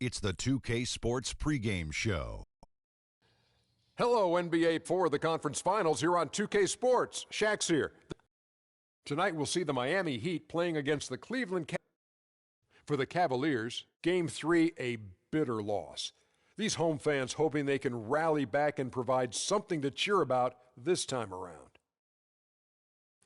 It's the 2K Sports pregame show. Hello, NBA for the conference finals here on 2K Sports. Shaq's here. Tonight we'll see the Miami Heat playing against the Cleveland Cavaliers. For the Cavaliers, Game 3, a bitter loss. These home fans hoping they can rally back and provide something to cheer about this time around.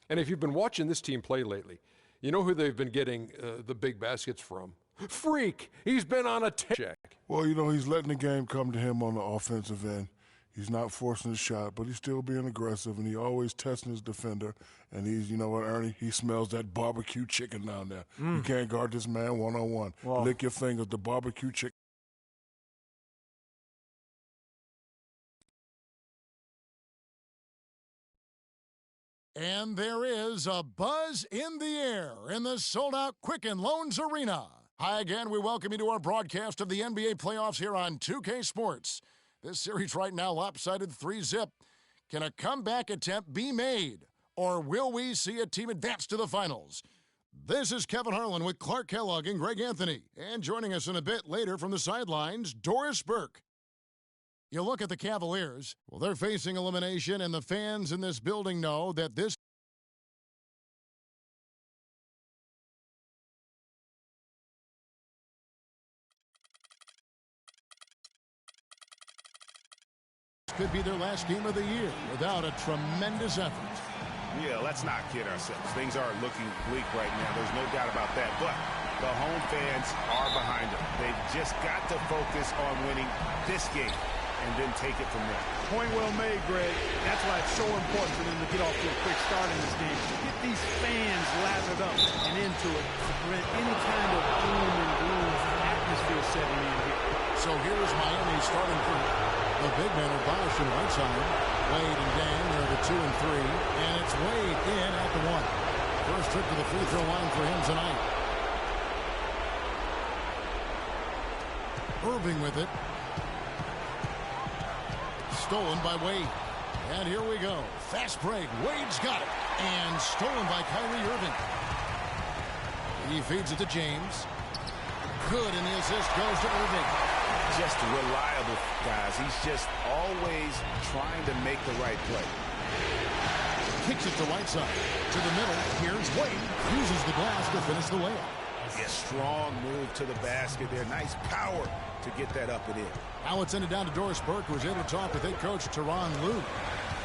And if you've been watching this team play lately, you know who they've been getting the big baskets from? Freak! He's been on a check. Well, you know, he's letting the game come to him on the offensive end. He's not forcing the shot, but he's still being aggressive, and he always testing his defender. And he's, you know what, Ernie? He smells that barbecue chicken down there. You can't guard this man one-on-one. Well, lick your fingers, the barbecue chicken. And there is a buzz in the air in the sold-out Quicken Loans Arena. Hi again, we welcome you to our broadcast of the NBA playoffs here on 2K Sports. This series right now lopsided 3-zip. Can a comeback attempt be made? Or will we see a team advance to the finals? This is Kevin Harlan with Clark Kellogg and Greg Anthony. And joining us in a bit later from the sidelines, Doris Burke. You look at the Cavaliers, well, they're facing elimination, and the fans in this building know that this could be their last game of the year without a tremendous effort. Yeah, let's not kid ourselves. Things are looking bleak right now. There's no doubt about that. But the home fans are behind them. They've just got to focus on winning this game and then take it from there. Point well made, Greg. That's why it's so important for them to get off to a quick start in this game. Get these fans lathered up and into it to prevent any kind of gloom and gloom atmosphere setting in here. So here's Miami starting for the big men are Bosch and Whiteside. Wade and Dan are the 2 and 3. And it's Wade in at the 1. First trip to the free throw line for him tonight. Irving with it. Stolen by Wade. And here we go. Fast break. Wade's got it. And stolen by Kyrie Irving. He feeds it to James. Good, and the assist goes to Irving. Just reliable, guys. He's just always trying to make the right play. Kicks it to Whiteside. To the middle. Here's Wade. Uses the glass to finish the layup. A strong move to the basket there. Nice power to get that up and in. Now it's ended down to Doris Burke, who was able to talk with head coach Teron Lue.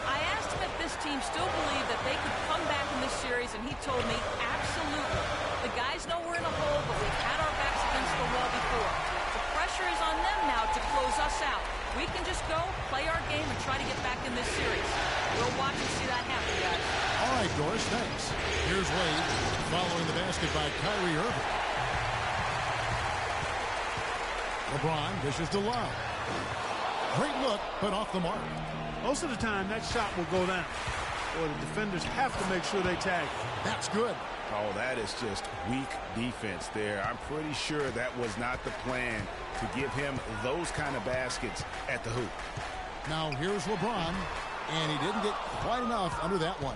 I asked him if this team still believed that they could come back in this series, and he told me absolutely. The guys know we're in a hole, but we've had our backs against the wall before. The pressure is on them now to close us out. We can just go, play our game, and try to get back in this series. We'll watch and see that happen, guys. All right, Doris, thanks. Here's Wade, following the basket by Kyrie Irving. LeBron dishes to Love. Great look, but off the mark. Most of the time, that shot will go down. Or the defenders have to make sure they tag it. That's good. Oh, that is just weak defense there. I'm pretty sure that was not the plan to give him those kind of baskets at the hoop. Now here's LeBron, and he didn't get quite enough under that one.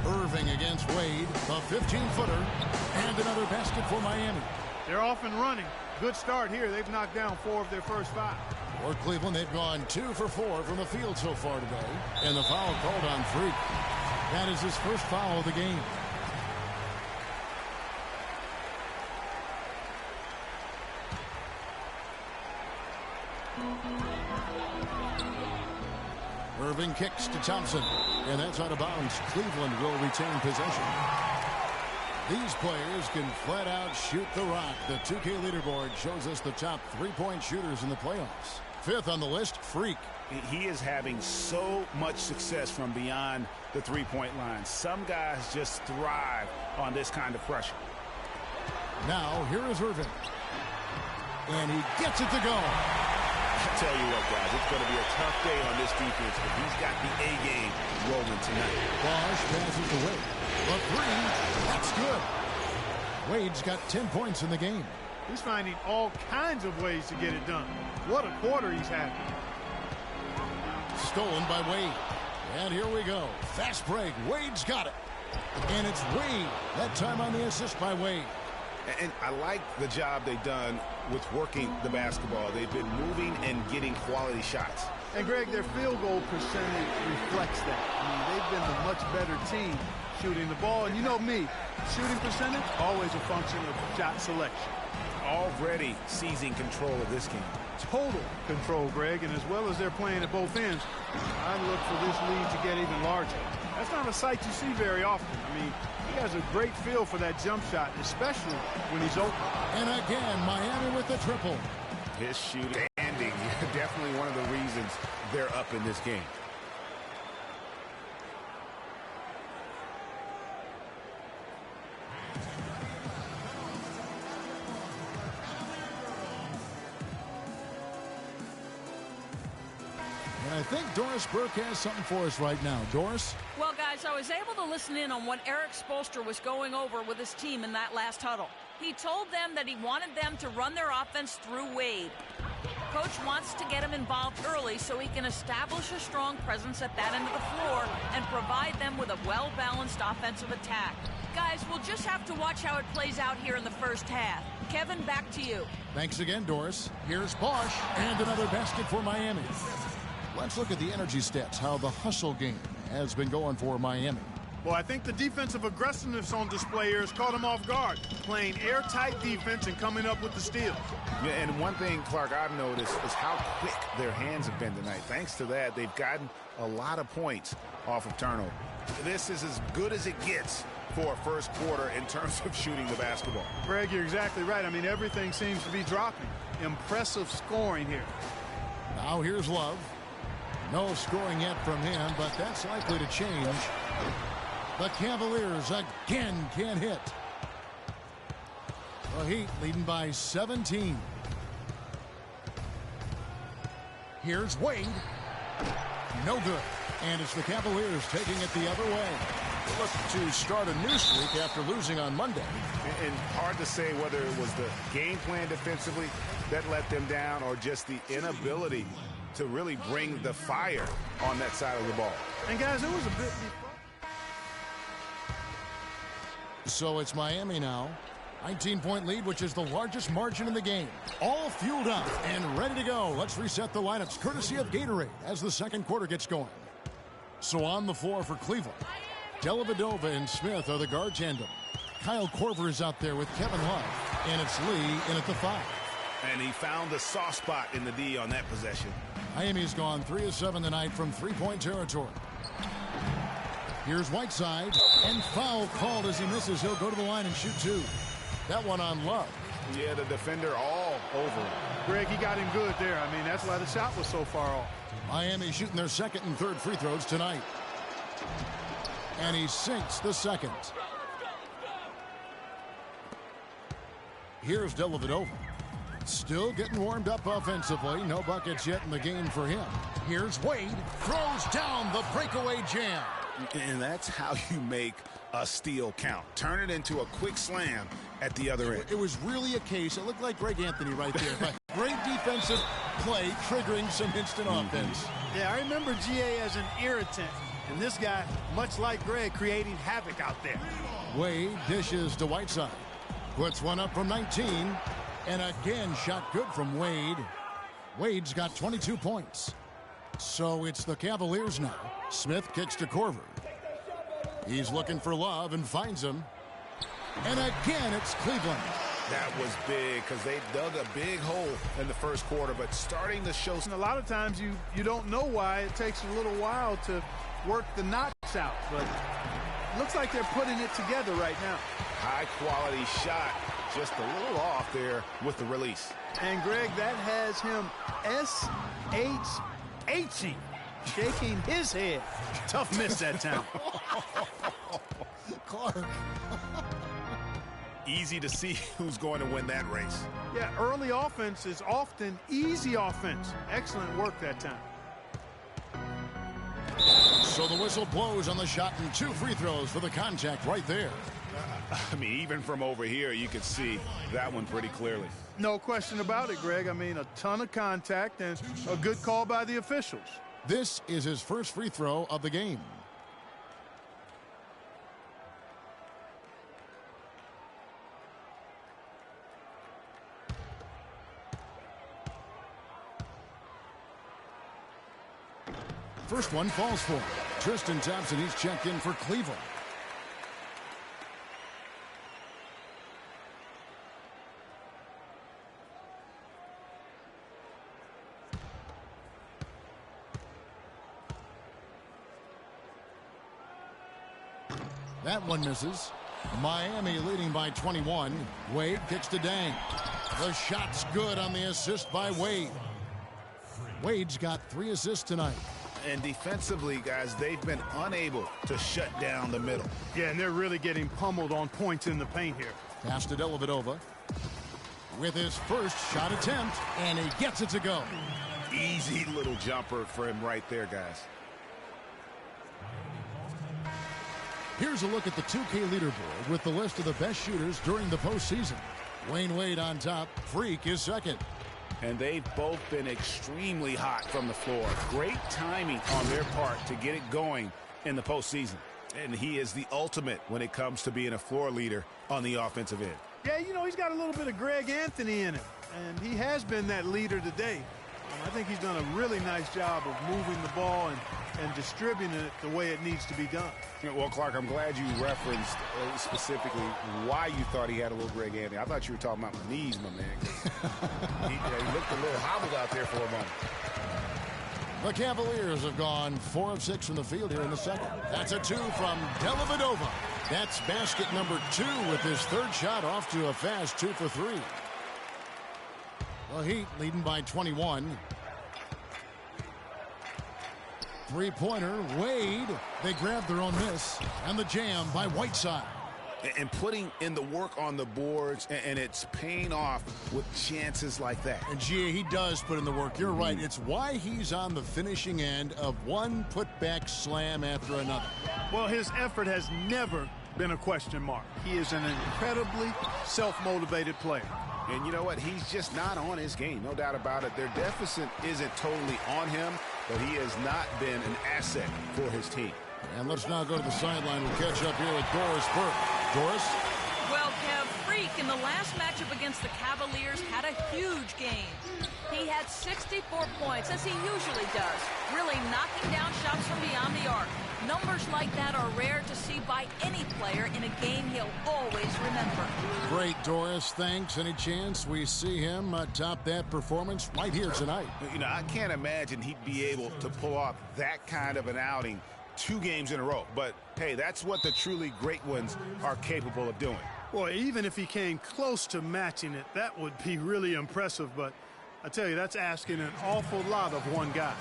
Irving against Wade, a 15-footer, and another basket for Miami. They're off and running. Good start here. They've knocked down 4 of their first 5. For Cleveland, they've gone 2 for 4 from the field so far today. And the foul called on Freak. That is his first foul of the game. Irving kicks to Thompson. And that's out of bounds. Cleveland will retain possession. These players can flat out shoot the rock. The 2K leaderboard shows us the top 3-point shooters in the playoffs. 5th on the list, Freak. He is having so much success from beyond the three-point line. Some guys just thrive on this kind of pressure. Now, here is Irving. And he gets it to go. I tell you what, guys, it's going to be a tough day on this defense, but he's got the A-game rolling tonight. Bosch passes to Wade. A 3, that's good. Wade's got 10 points in the game. He's finding all kinds of ways to get it done. What a quarter he's having. Stolen by Wade. And here we go. Fast break. Wade's got it. And it's Wade. That time on the assist by Wade. And I like the job they've done with working the basketball. They've been moving and getting quality shots. And, Greg, their field goal percentage reflects that. I mean, they've been the much better team shooting the ball. And you know me, shooting percentage, always a function of shot selection. Already seizing control of this game. Total control, Greg, and as well as they're playing at both ends, I look for this lead to get even larger. That's not a sight you see very often. I mean, he has a great feel for that jump shot, especially when he's open. And again, Miami with the triple. His shooting, standing, definitely one of the reasons they're up in this game. And I think Doris Burke has something for us right now. Doris? Well, guys, I was able to listen in on what Eric Spoelstra was going over with his team in that last huddle. He told them that he wanted them to run their offense through Wade. Coach wants to get him involved early so he can establish a strong presence at that end of the floor and provide them with a well-balanced offensive attack. Guys, we'll just have to watch how it plays out here in the first half. Kevin, back to you. Thanks again, Doris. Here's Bosch and another basket for Miami. Let's look at the energy stats, how the hustle game has been going for Miami. Well, I think the defensive aggressiveness on display here has caught him off guard, playing airtight defense and coming up with the steals. Yeah, and one thing, Clark, I've noticed is how quick their hands have been tonight. Thanks to that, they've gotten a lot of points off of turnover. This is as good as it gets for a first quarter in terms of shooting the basketball. Greg, you're exactly right. I mean, everything seems to be dropping. Impressive scoring here. Now here's Love. No scoring yet from him, but that's likely to change. The Cavaliers again can't hit. The Heat leading by 17. Here's Wade. No good. And it's the Cavaliers taking it the other way. They look to start a new streak after losing on Monday. And hard to say whether it was the game plan defensively that let them down or just the inability to really bring the fire on that side of the ball. And guys, it was a bit. So it's Miami now. 19-point lead, which is the largest margin in the game. All fueled up and ready to go. Let's reset the lineups courtesy of Gatorade as the second quarter gets going. So on the floor for Cleveland, Dellavedova and Smith are the guard tandem. Kyle Korver is out there with Kevin Love, and it's Lee in at the 5. And he found the soft spot in the D on that possession. Miami's gone 3 of 7 tonight from three-point territory. Here's Whiteside, and foul called as he misses. He'll go to the line and shoot 2. That one on Love. Yeah, the defender all over him. Greg, he got him good there. I mean, that's why the shot was so far off. Miami shooting their second and third free throws tonight. And he sinks the second. Here's Dellavedova. Still getting warmed up offensively. No buckets yet in the game for him. Here's Wade. Throws down the breakaway jam. And that's how you make a steal count. Turn it into a quick slam at the other end. It was really a case. It looked like Greg Anthony right there. But great defensive play triggering some instant offense. Yeah, I remember GA as an irritant. And this guy, much like Greg, creating havoc out there. Wade dishes to Whiteside. Puts one up from 19. And again, shot good from Wade. Wade's got 22 points. So it's the Cavaliers now. Smith kicks to Korver. He's looking for Love and finds him. And again, it's Cleveland. That was big because they dug a big hole in the first quarter, but starting to show. And a lot of times you don't know why. It takes a little while to work the knots out, but it looks like they're putting it together right now. High quality shot, just a little off there with the release. And Greg, that has him SHHing, shaking his head. Tough miss that time. Clark. Easy to see who's going to win that race. Yeah, early offense is often easy offense. Excellent work that time. So the whistle blows on the shot and 2 free throws for the contact right there. I mean, even from over here, you could see that one pretty clearly. No question about it, Greg. I mean, a ton of contact and a good call by the officials. This is his first free throw of the game. First one falls for him. Tristan Thompson, he's checked in for Cleveland. That one misses. Miami leading by 21. Wade kicks to Dang. The shot's good on the assist by Wade. Wade's got 3 assists tonight. And defensively, guys, they've been unable to shut down the middle. Yeah, and they're really getting pummeled on points in the paint here. Pass to Dellavedova with his first shot attempt, and he gets it to go. Easy little jumper for him right there, guys. Here's a look at the 2K leaderboard with the list of the best shooters during the postseason. Wayne Wade on top. Freak is second. And they've both been extremely hot from the floor. Great timing on their part to get it going in the postseason. And he is the ultimate when it comes to being a floor leader on the offensive end. Yeah, you know, he's got a little bit of Greg Anthony in him. And he has been that leader today. I think he's done a really nice job of moving the ball and distributing it the way it needs to be done. Well, Clark, I'm glad you referenced specifically why you thought he had a little Greg Anthony. I thought you were talking about my knees, my man. he looked a little hobbled out there for a moment. The Cavaliers have gone 4 of 6 from the field here in the second. That's a 2 from Dellavedova. That's basket number 2 with his third shot off to a fast 2 for 3. The Heat leading by 21. Three-pointer, Wade. They grab their own miss. And the jam by Whiteside. And putting in the work on the boards, and it's paying off with chances like that. And, Gia, he does put in the work. You're right. It's why he's on the finishing end of one putback slam after another. Well, his effort has never been a question mark. He is an incredibly self-motivated player. And you know what? He's just not on his game. No doubt about it. Their deficit isn't totally on him, but he has not been an asset for his team. And let's now go to the sideline. We'll catch up here with Doris Burke. Doris? Well, Kev, Freak in the last matchup against the Cavaliers had a huge game. He had 64 points, as he usually does, really knocking down shots from beyond the arc. Numbers like that are rare to see by any player in a game he'll always remember. Great, Doris. Thanks. Any chance we see him top that performance right here tonight? You know, I can't imagine he'd be able to pull off that kind of an outing 2 games in a row. But, hey, that's what the truly great ones are capable of doing. Well, even if he came close to matching it, that would be really impressive. But I tell you, that's asking an awful lot of one guy.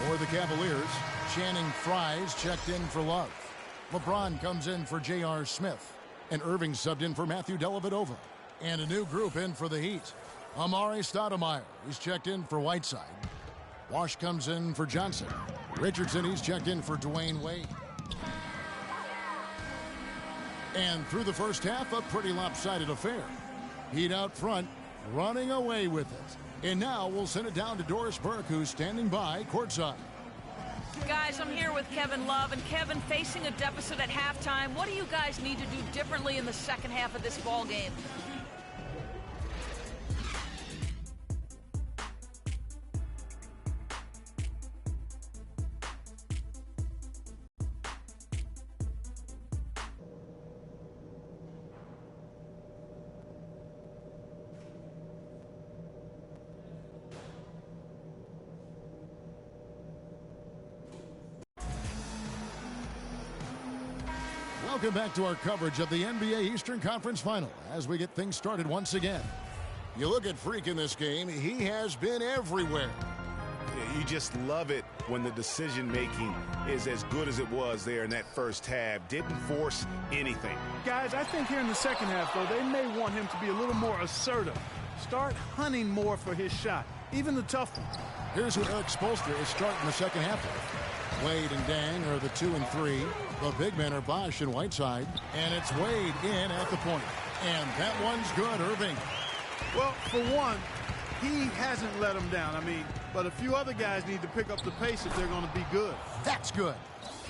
For the Cavaliers, Channing Frye's checked in for Love. LeBron comes in for J.R. Smith. And Irving subbed in for Matthew Dellavedova. And a new group in for the Heat. Amari Stoudemire, he's checked in for Whiteside. Wash comes in for Johnson. Richardson, he's checked in for Dwayne Wade. And through the first half, a pretty lopsided affair. Heat out front, running away with it. And now we'll send it down to Doris Burke, who's standing by courtside. Guys, I'm here with Kevin Love. And Kevin, facing a deficit at halftime, what do you guys need to do differently in the second half of this ball game? Welcome back to our coverage of the NBA Eastern Conference Final as we get things started once again. You look at Freak in this game, he has been everywhere. You just love it when the decision-making is as good as it was there in that first half. Didn't force anything. Guys, I think here in the second half, though, they may want him to be a little more assertive. Start hunting more for his shot, even the tough ones. Here's who Eric Spoelstra is starting the second half with. Wade and Dang are the 2 and 3. The big men are Bosch and Whiteside. And it's Wade in at the point. And that one's good, Irving. Well, for one, he hasn't let them down. But a few other guys need to pick up the pace if they're going to be good. That's good.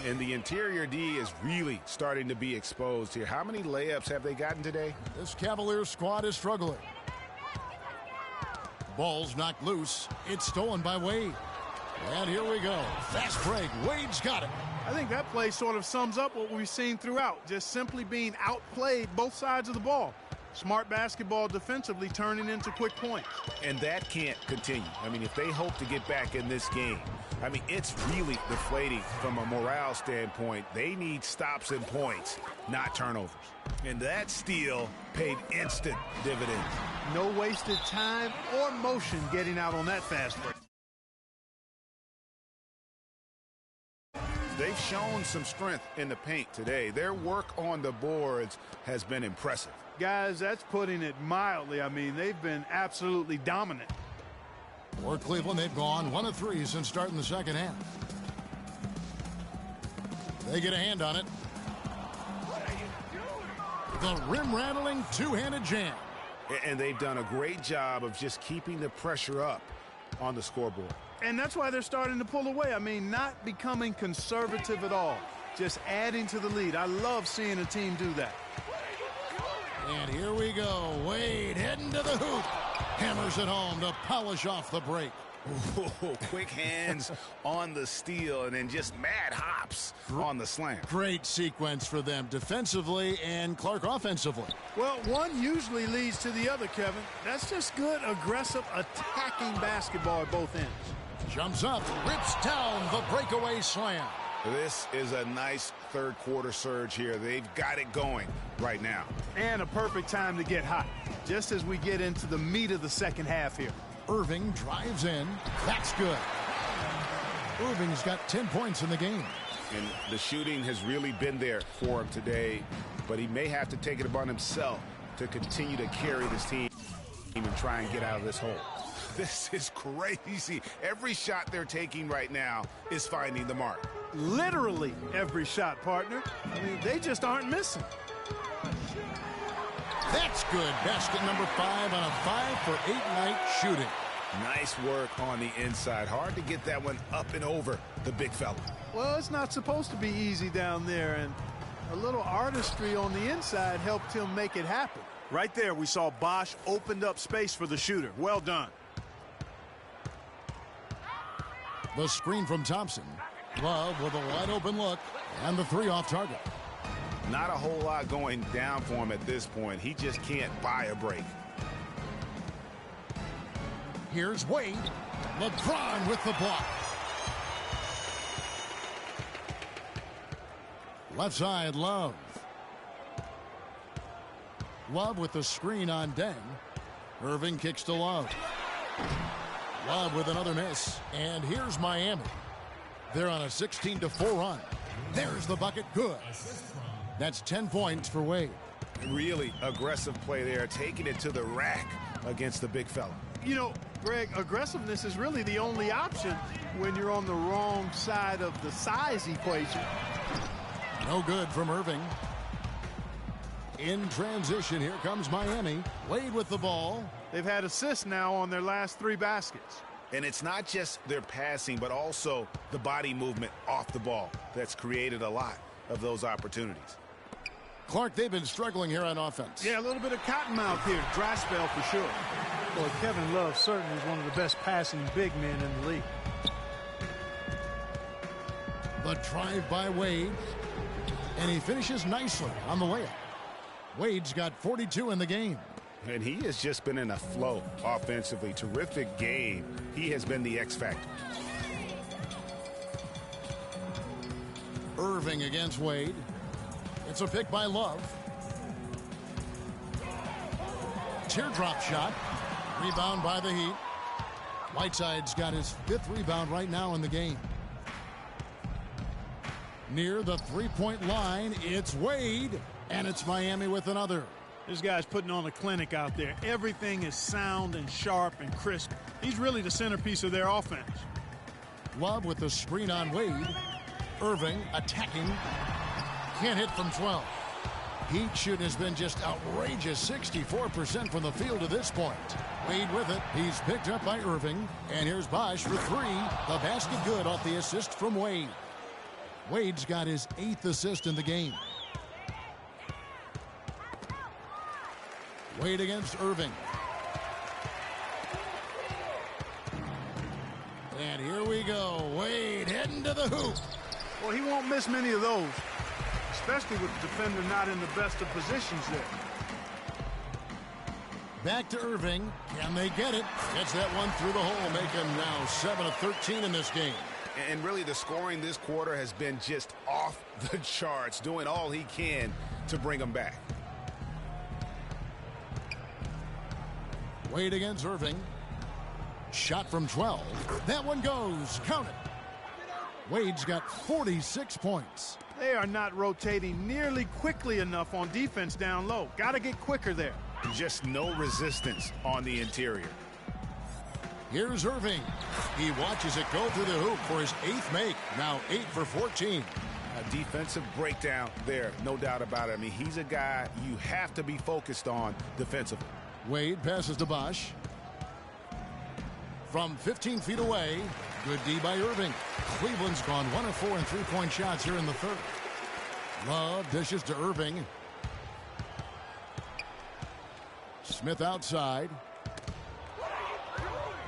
And the interior D is really starting to be exposed here. How many layups have they gotten today? This Cavaliers squad is struggling. Ball's knocked loose. It's stolen by Wade. And here we go. Fast break. Wade's got it. I think that play sort of sums up what we've seen throughout. Just simply being outplayed both sides of the ball. Smart basketball defensively turning into quick points. And that can't continue. If they hope to get back in this game, it's really deflating from a morale standpoint. They need stops and points, not turnovers. And that steal paid instant dividends. No wasted time or motion getting out on that fast break. They've shown some strength in the paint today. Their work on the boards has been impressive. Guys, that's putting it mildly. They've been absolutely dominant. For Cleveland, they've gone 1 of 3 since starting the second half. They get a hand on it. The rim-rattling two-handed jam. And they've done a great job of just keeping the pressure up on the scoreboard. And that's why they're starting to pull away. Not becoming conservative at all. Just adding to the lead. I love seeing a team do that. And here we go. Wade heading to the hoop. Hammers it home to polish off the break. Ooh, quick hands on the steal and then just mad hops on the slam. Great sequence for them defensively and Clark offensively. Well, one usually leads to the other, Kevin. That's just good, aggressive, attacking basketball at both ends. Jumps up, rips down the breakaway slam. This is a nice third quarter surge here. They've got it going right now. And a perfect time to get hot, just as we get into the meat of the second half here. Irving drives in. That's good. Irving's got 10 points in the game. And the shooting has really been there for him today, but he may have to take it upon himself to continue to carry this team and try and get out of this hole. This is crazy. Every shot they're taking right now is finding the mark. Literally every shot, partner. They just aren't missing. That's good. Basket number 5 on a 5-for-8 night shooting. Nice work on the inside. Hard to get that one up and over the big fella. Well, it's not supposed to be easy down there, and a little artistry on the inside helped him make it happen. Right there, we saw Bosch opened up space for the shooter. Well done. The screen from Thompson. Love with a wide open look, and the 3 off target. Not a whole lot going down for him at this point. He just can't buy a break. Here's Wade. LeBron with the block. Left side, Love. Love with the screen on Deng. Irving kicks to Love. Love with another miss. And here's Miami. They're on a 16-4 run. There's the bucket. Good. That's 10 points for Wade. Really aggressive play there, taking it to the rack against the big fella. You know, Greg, aggressiveness is really the only option when you're on the wrong side of the size equation. No good from Irving. In transition, here comes Miami. Wade with the ball. They've had assists now on their last 3 baskets. And it's not just their passing, but also the body movement off the ball that's created a lot of those opportunities. Clark, they've been struggling here on offense. Yeah, a little bit of cottonmouth here. Dry spell for sure. Boy, Kevin Love certainly is one of the best passing big men in the league. The drive by Wade. And he finishes nicely on the layup. Wade's got 42 in the game. And he has just been in a flow offensively. Terrific game. He has been the X factor. Irving against Wade. It's a pick by Love. Teardrop shot. Rebound by the Heat. Whiteside's got his 5th rebound right now in the game. Near the three-point line, it's Wade, and it's Miami with another. This guy's putting on a clinic out there. Everything is sound and sharp and crisp. He's really the centerpiece of their offense. Love with the screen on Wade. Irving attacking. Can't hit from 12. Heat shooting has been just outrageous. 64% from the field to this point. Wade with it. He's picked up by Irving. And here's Bosch for 3. The basket good off the assist from Wade. Wade's got his 8th assist in the game. Wade against Irving. And here we go. Wade heading to the hoop. Well, he won't miss many of those, especially with the defender not in the best of positions there. Back to Irving. Can they get it? Gets that one through the hole, making now 7 of 13 in this game. And really, the scoring this quarter has been just off the charts, doing all he can to bring them back. Wade against Irving. Shot from 12. That one goes. Count it. Wade's got 46 points. They are not rotating nearly quickly enough on defense down low. Got to get quicker there. Just no resistance on the interior. Here's Irving. He watches it go through the hoop for his 8th make. Now 8 for 14. A defensive breakdown there, no doubt about it. I mean, he's a guy you have to be focused on defensively. Wade passes to Bosch. From 15 feet away, good D by Irving. Cleveland's gone 1 of 4 in three-point shots here in the 3rd. Love dishes to Irving. Smith outside.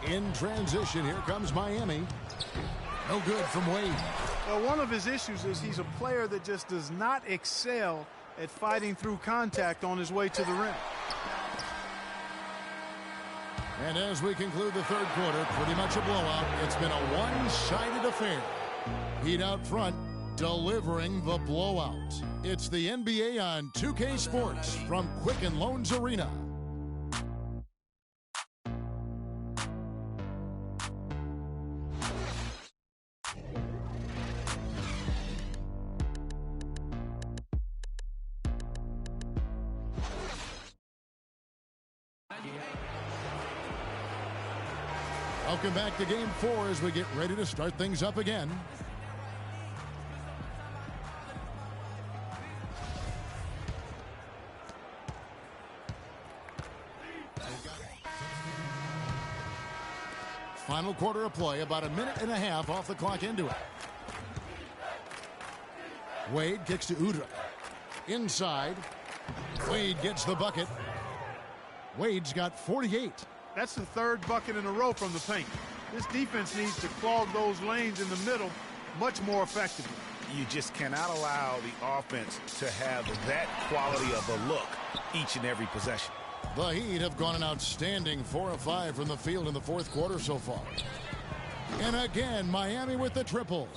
In transition, here comes Miami. No good from Wade. Well, one of his issues is he's a player that just does not excel at fighting through contact on his way to the rim. And as we conclude the 3rd quarter, pretty much a blowout. It's been a one-sided affair. Heat out front, delivering the blowout. It's the NBA on 2K Sports from Quicken Loans Arena. Welcome back to Game 4 as we get ready to start things up again. Final quarter of play, about a minute and a half off the clock into it. Wade kicks to Udrih. Inside. Wade gets the bucket. Wade's got 48. That's the 3rd bucket in a row from the paint. This defense needs to clog those lanes in the middle much more effectively. You just cannot allow the offense to have that quality of a look each and every possession. The Heat have gone an outstanding 4 of 5 from the field in the 4th quarter so far. And again, Miami with the triple.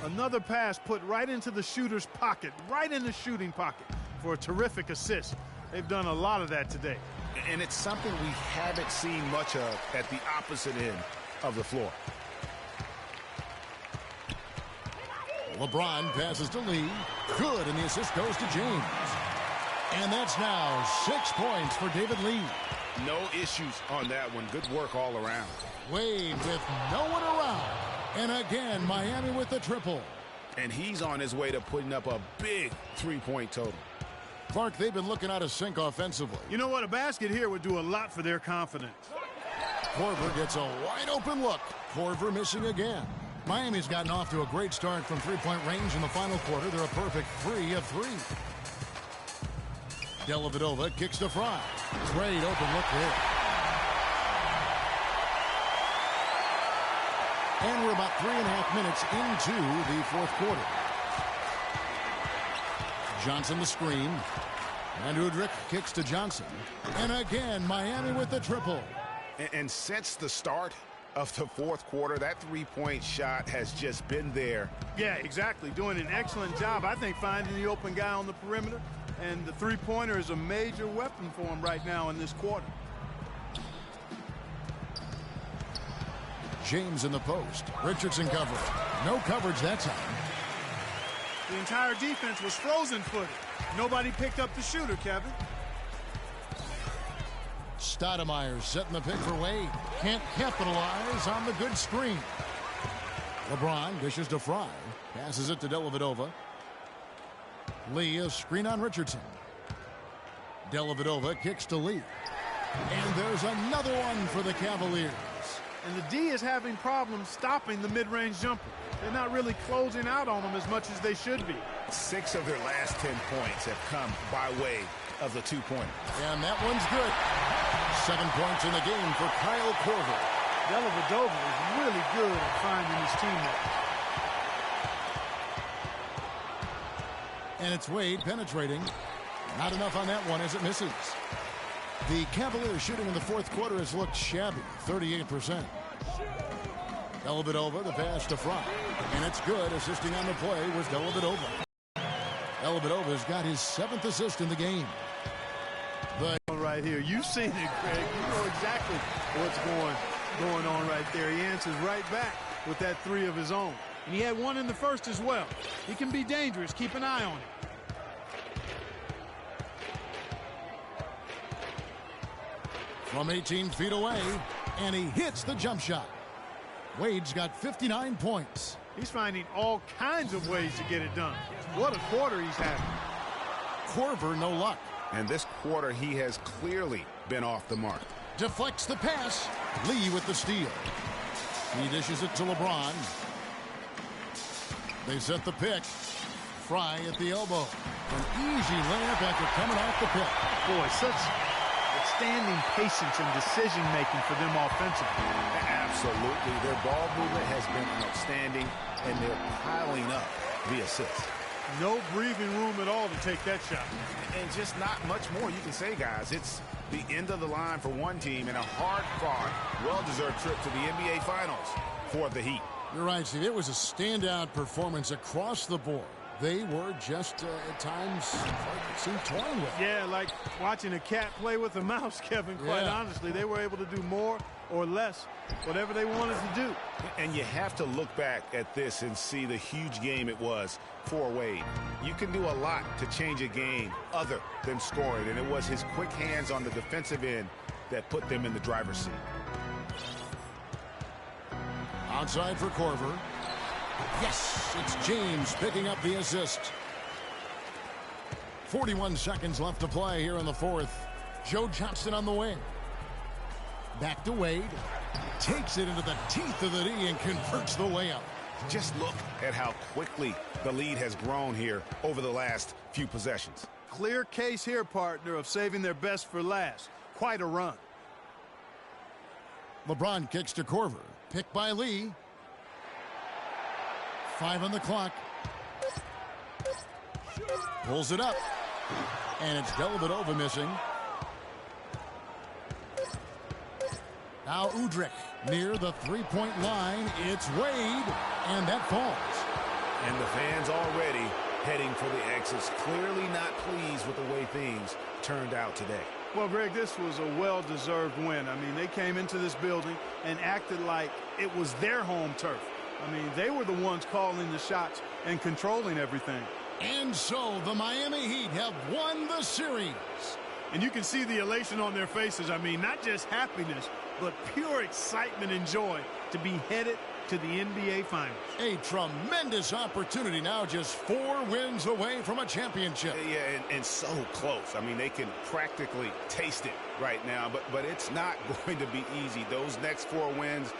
Another pass put right into the shooter's pocket, right in the shooting pocket for a terrific assist. They've done a lot of that today. And it's something we haven't seen much of at the opposite end of the floor. LeBron passes to Lee. Good, and the assist goes to James. And that's now 6 points for David Lee. No issues on that one. Good work all around. Wade with no one around. And again, Miami with the triple. And he's on his way to putting up a big three-point total. Clark, they've been looking out of sync offensively. You know what? A basket here would do a lot for their confidence. Korver gets a wide-open look. Korver missing again. Miami's gotten off to a great start from three-point range in the final quarter. They're a perfect 3 of 3. Dellavedova kicks to Fry. Great open look there. And we're about 3.5 minutes into the 4th quarter. Johnson the screen. And Udrih kicks to Johnson. And again, Miami with the triple. And since the start of the 4th quarter, that three-point shot has just been there. Yeah, exactly. Doing an excellent job, I think, finding the open guy on the perimeter. And the three-pointer is a major weapon for him right now in this quarter. James in the post. Richardson covering. No coverage that time. The entire defense was frozen-footed. Nobody picked up the shooter, Kevin. Stoudemire setting the pick for Wade. Can't capitalize on the good screen. LeBron dishes to Fry. Passes it to Dellavedova. Lee, a screen on Richardson. Dellavedova kicks to Lee. And there's another one for the Cavaliers. And the D is having problems stopping the mid-range jumper. They're not really closing out on them as much as they should be. 6 of their last 10 points have come by way of the two-pointer. And that one's good. 7 points in the game for Kyle Korver. Dellavedova is really good at finding his teammates. And it's Wade penetrating. Not enough on that one as it misses. The Cavaliers shooting in the fourth quarter has looked shabby, 38%. Dellavedova, the pass to Fry. And it's good. Assisting on the play was Dellavedova. Dellavedova's got his 7th assist in the game. Right here. You've seen it, Greg. You know exactly what's going on right there. He answers right back with that 3 of his own. And he had 1 in the first as well. He can be dangerous. Keep an eye on him. From 18 feet away, and he hits the jump shot. Wade's got 59 points. He's finding all kinds of ways to get it done. What a quarter he's having. Korver, no luck. And this quarter, he has clearly been off the mark. Deflects the pass. Lee with the steal. He dishes it to LeBron. They set the pick. Fry at the elbow. An easy layup after coming off the pick. Boy, such outstanding patience and decision-making for them offensively. Absolutely. Their ball movement has been outstanding, and they're piling up the assists. No breathing room at all to take that shot. And just not much more you can say, guys. It's the end of the line for one team and a hard-fought, well-deserved trip to the NBA Finals for the Heat. You're right, Steve. It was a standout performance across the board. They were just, at times, it seemed toying with. Yeah, like watching a cat play with a mouse, Kevin, quite honestly. They were able to do more or less, whatever they wanted to do. And you have to look back at this and see the huge game it was for Wade. You can do a lot to change a game other than scoring, and it was his quick hands on the defensive end that put them in the driver's seat. Outside for Korver. Yes, it's James picking up the assist. 41 seconds left to play here in the fourth. Joe Johnson on the wing. Back to Wade. Takes it into the teeth of the D and converts the layup. Just look at how quickly the lead has grown here over the last few possessions. Clear case here, partner, of saving their best for last. Quite a run. LeBron kicks to Korver. Picked by Lee. 5 on the clock. Pulls it up. And it's Dellavedova missing. Now Udrih near the three-point line. It's Wade. And that falls. And the fans already heading for the exits. Clearly not pleased with the way things turned out today. Well, Greg, this was a well-deserved win. I mean, they came into this building and acted like it was their home turf. I mean, they were the ones calling the shots and controlling everything. And so the Miami Heat have won the series. And you can see the elation on their faces. I mean, not just happiness, but pure excitement and joy to be headed to the NBA Finals. A tremendous opportunity now, just 4 wins away from a championship. Yeah, and so close. I mean, they can practically taste it right now, but it's not going to be easy. Those next 4 wins